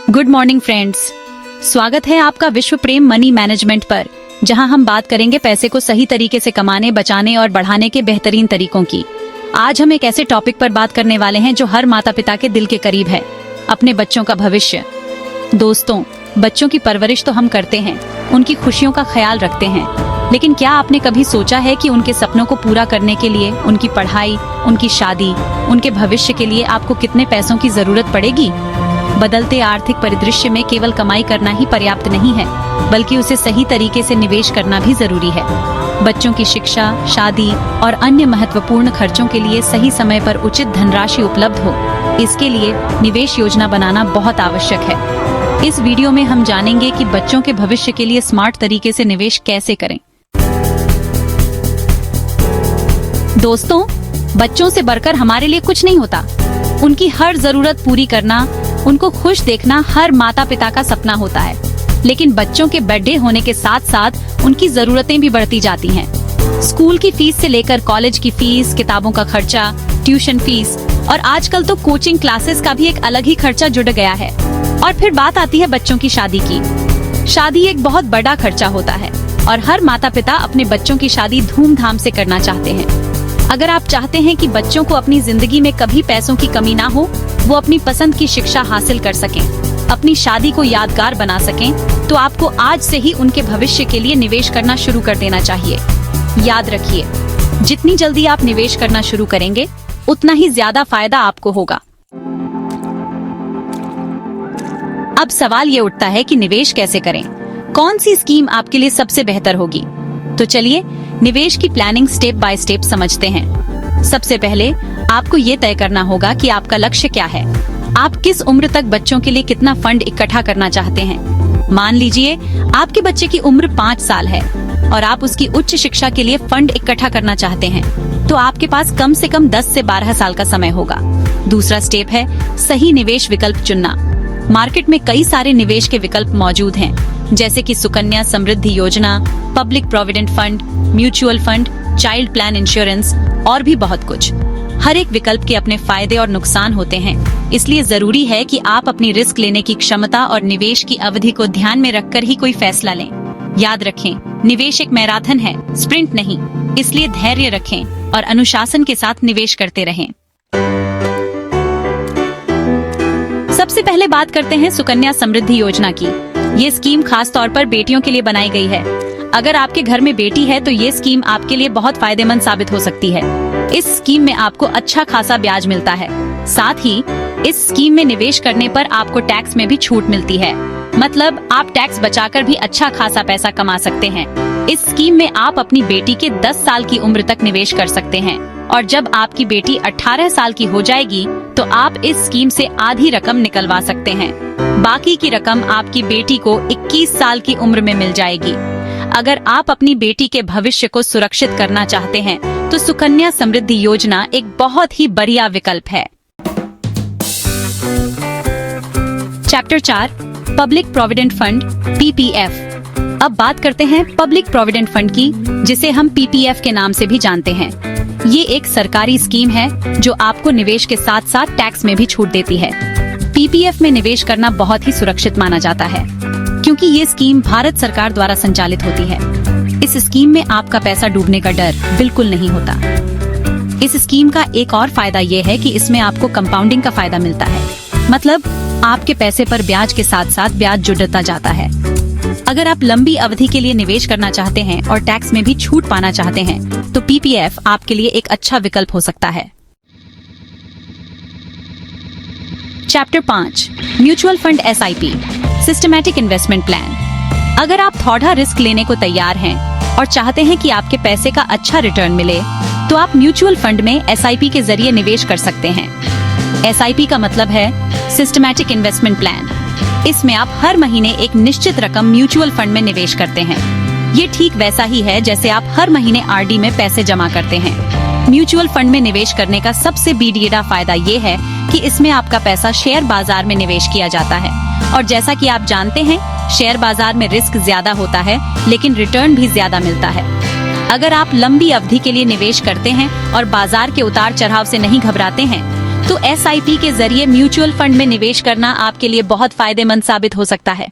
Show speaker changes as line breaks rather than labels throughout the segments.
Good morning friends, स्वागत है आपका विश्व प्रेम मनी मैनेजमेंट पर, जहां हम बात करेंगे पैसे को सही तरीके से कमाने, बचाने और बढ़ाने के बेहतरीन तरीकों की। आज हम एक ऐसे टॉपिक पर बात करने वाले हैं जो हर माता पिता के दिल के करीब है, अपने बच्चों का भविष्य। दोस्तों, बच्चों की परवरिश तो हम करते हैं, उनकी खुशियों का ख्याल रखते हैं, लेकिन क्या आपने कभी सोचा है कि उनके सपनों को पूरा करने के लिए, उनकी पढ़ाई, उनकी शादी, उनके भविष्य के लिए आपको कितने पैसों की जरूरत पड़ेगी? बदलते आर्थिक परिदृश्य में केवल कमाई करना ही पर्याप्त नहीं है, बल्कि उसे सही तरीके से निवेश करना भी जरूरी है। बच्चों की शिक्षा, शादी और अन्य महत्वपूर्ण खर्चों के लिए सही समय पर उचित धनराशि उपलब्ध हो, इसके लिए निवेश योजना बनाना बहुत आवश्यक है। इस वीडियो में हम जानेंगे कि बच्चों के भविष्य के लिए स्मार्ट तरीके से निवेश कैसे करें। दोस्तों, बच्चों से बढ़कर हमारे लिए कुछ नहीं होता। उनकी हर जरूरत पूरी करना, उनको खुश देखना हर माता पिता का सपना होता है। लेकिन बच्चों के बर्थडे होने के साथ साथ उनकी जरूरतें भी बढ़ती जाती हैं। स्कूल की फीस से लेकर कॉलेज की फीस, किताबों का खर्चा, ट्यूशन फीस और आजकल तो कोचिंग क्लासेस का भी एक अलग ही खर्चा जुड़ गया है। और फिर बात आती है बच्चों की शादी की। शादी एक बहुत बड़ा खर्चा होता है और हर माता पिता अपने बच्चों की शादी धूमधाम से करना चाहते हैं। अगर आप चाहते हैं कि बच्चों को अपनी जिंदगी में कभी पैसों की कमी ना हो, वो अपनी पसंद की शिक्षा हासिल कर सकें, अपनी शादी को यादगार बना सकें, तो आपको आज से ही उनके भविष्य के लिए निवेश करना शुरू कर देना चाहिए। याद रखिए, जितनी जल्दी आप निवेश करना शुरू करेंगे, उतना ही ज्यादा फायदा आपको होगा। अब सवाल ये उठता है कि निवेश कैसे करें? कौन सी स्कीम आपके लिए सबसे बेहतर होगी? तो चलिए निवेश की प्लानिंग स्टेप बाय स्टेप समझते हैं। सबसे पहले आपको ये तय करना होगा कि आपका लक्ष्य क्या है। आप किस उम्र तक बच्चों के लिए कितना फंड इकट्ठा करना चाहते हैं? मान लीजिए आपके बच्चे की उम्र 5 साल है और आप उसकी उच्च शिक्षा के लिए फंड इकट्ठा करना चाहते हैं, तो आपके पास कम से कम 10 से 12 साल का समय होगा। दूसरा स्टेप है सही निवेश विकल्प चुनना। मार्केट में कई सारे निवेश के विकल्प मौजूद हैं, जैसे कि सुकन्या समृद्धि योजना, public provident fund, mutual fund, child plan insurance और भी बहुत कुछ। हर एक विकल्प के अपने फायदे और नुकसान होते हैं, इसलिए जरूरी है कि आप अपनी रिस्क लेने की क्षमता और निवेश की अवधि को ध्यान में रखकर ही कोई फैसला लें। याद रखें, निवेश एक मैराथन है, स्प्रिंट नहीं, इसलिए धैर्य रखें और अनुशासन के साथ निवेश करते रहें। सबसे पहले बात करते हैं सुकन्या समृद्धि योजना की। ये स्कीम खास तौर पर बेटियों के लिए बनाई गई है। अगर आपके घर में बेटी है तो ये स्कीम आपके लिए बहुत फायदेमंद साबित हो सकती है। इस स्कीम में आपको अच्छा खासा ब्याज मिलता है। साथ ही इस स्कीम में निवेश करने पर आपको टैक्स में भी छूट मिलती है, मतलब आप टैक्स बचाकर भी अच्छा खासा पैसा कमा सकते हैं। इस स्कीम में आप अपनी बेटी के 10 साल की उम्र तक निवेश कर सकते हैं और जब आपकी बेटी 18 साल की हो जाएगी तो आप इस स्कीम से आधी रकम निकलवा सकते हैं। बाकी की रकम आपकी बेटी को 21 साल की उम्र में मिल जाएगी। अगर आप अपनी बेटी के भविष्य को सुरक्षित करना चाहते हैं तो सुकन्या समृद्धि योजना एक बहुत ही बढ़िया विकल्प है। Chapter 4 public provident fund PPF। अब बात करते हैं पब्लिक प्रोविडेंट फंड की, जिसे हम PPF के नाम से भी जानते हैं। ये एक सरकारी स्कीम है जो आपको निवेश के साथ साथ टैक्स में भी छूट देती है। PPF में निवेश करना बहुत ही सुरक्षित माना जाता है, क्योंकि ये स्कीम भारत सरकार द्वारा संचालित होती है। इस स्कीम में आपका पैसा डूबने का डर बिल्कुल नहीं होता। इस स्कीम का एक और फायदा ये है कि इसमें आपको कंपाउंडिंग का फायदा मिलता है, मतलब आपके पैसे पर ब्याज के साथ साथ ब्याज जुड़ता जाता है। अगर आप लंबी अवधि के लिए निवेश करना चाहते हैं और टैक्स में भी छूट पाना चाहते हैं, तो PPF आपके लिए एक अच्छा विकल्प हो सकता है। Chapter 5 mutual fund SIP systematic investment plan. अगर आप थोड़ा रिस्क लेने को तैयार हैं और चाहते हैं कि आपके पैसे का अच्छा रिटर्न मिले, तो आप म्यूचुअल फंड में SIP के जरिए निवेश कर सकते हैं। SIP का मतलब है सिस्टमैटिक इन्वेस्टमेंट प्लान। इसमें आप हर महीने एक निश्चित रकम म्यूचुअल फंड में निवेश करते हैं। ये ठीक वैसा ही है जैसे आप हर महीने RD में पैसे जमा करते हैं। म्यूचुअल फंड में निवेश करने का सबसे बड़ा फायदा ये है कि इसमें आपका पैसा शेयर बाजार में निवेश किया जाता है, और जैसा कि आप जानते हैं, शेयर बाजार में रिस्क ज्यादा होता है लेकिन रिटर्न भी ज्यादा मिलता है। अगर आप लंबी अवधि के लिए निवेश करते हैं और बाजार के उतार चढ़ाव से नहीं घबराते हैं, तो SIP के जरिए म्यूचुअल फंड में निवेश करना आपके लिए बहुत फायदेमंद साबित हो सकता है।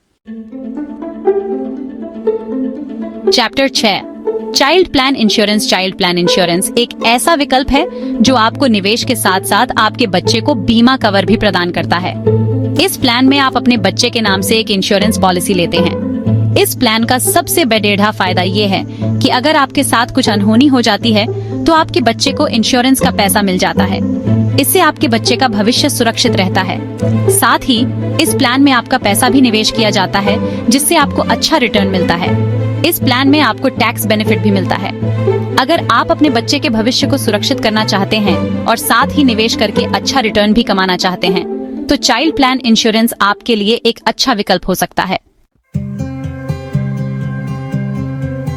Chapter 6 child plan insurance. Child plan insurance एक ऐसा विकल्प है जो आपको निवेश के साथ साथ आपके बच्चे को बीमा कवर भी प्रदान करता है। इस प्लान में आप अपने बच्चे के नाम से एक इंश्योरेंस पॉलिसी लेते हैं। इस प्लान का सबसे बड़ेढ़ा फायदा ये है कि अगर आपके साथ कुछ अनहोनी हो जाती है तो आपके बच्चे को इंश्योरेंस का पैसा मिल जाता है। इससे आपके बच्चे का भविष्य सुरक्षित रहता है। साथ ही इस प्लान में आपका पैसा भी निवेश किया जाता है, जिससे आपको अच्छा रिटर्न मिलता है। इस प्लान में आपको टैक्स बेनिफिट भी मिलता है। अगर आप अपने बच्चे के भविष्य को सुरक्षित करना चाहते हैं और साथ ही निवेश करके अच्छा रिटर्न भी कमाना चाहते हैं, तो चाइल्ड प्लान इंश्योरेंस आपके लिए एक अच्छा विकल्प हो सकता है।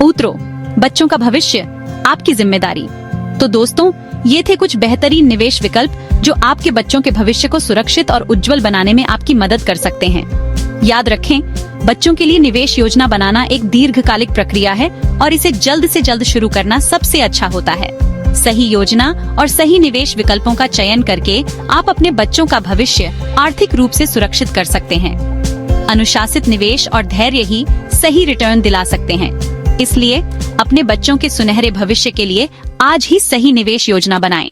उतरो, बच्चों का भविष्य आपकी जिम्मेदारी। तो दोस्तों, ये थे कुछ बेहतरीन निवेश विकल्प जो आपके बच्चों के भविष्य को सुरक्षित और उज्जवल बनाने में आपकी मदद कर सकते हैं। याद रखें, बच्चों के लिए निवेश योजना बनाना एक दीर्घकालिक प्रक्रिया है और इसे जल्द से जल्द शुरू करना सबसे अच्छा होता है। सही योजना और सही निवेश विकल्पों का चयन करके आप अपने बच्चों का भविष्य आर्थिक रूप से सुरक्षित कर सकते हैं। अनुशासित निवेश और धैर्य ही सही रिटर्न दिला सकते हैं। इसलिए अपने बच्चों के सुनहरे भविष्य के लिए आज ही सही निवेश योजना बनाएं।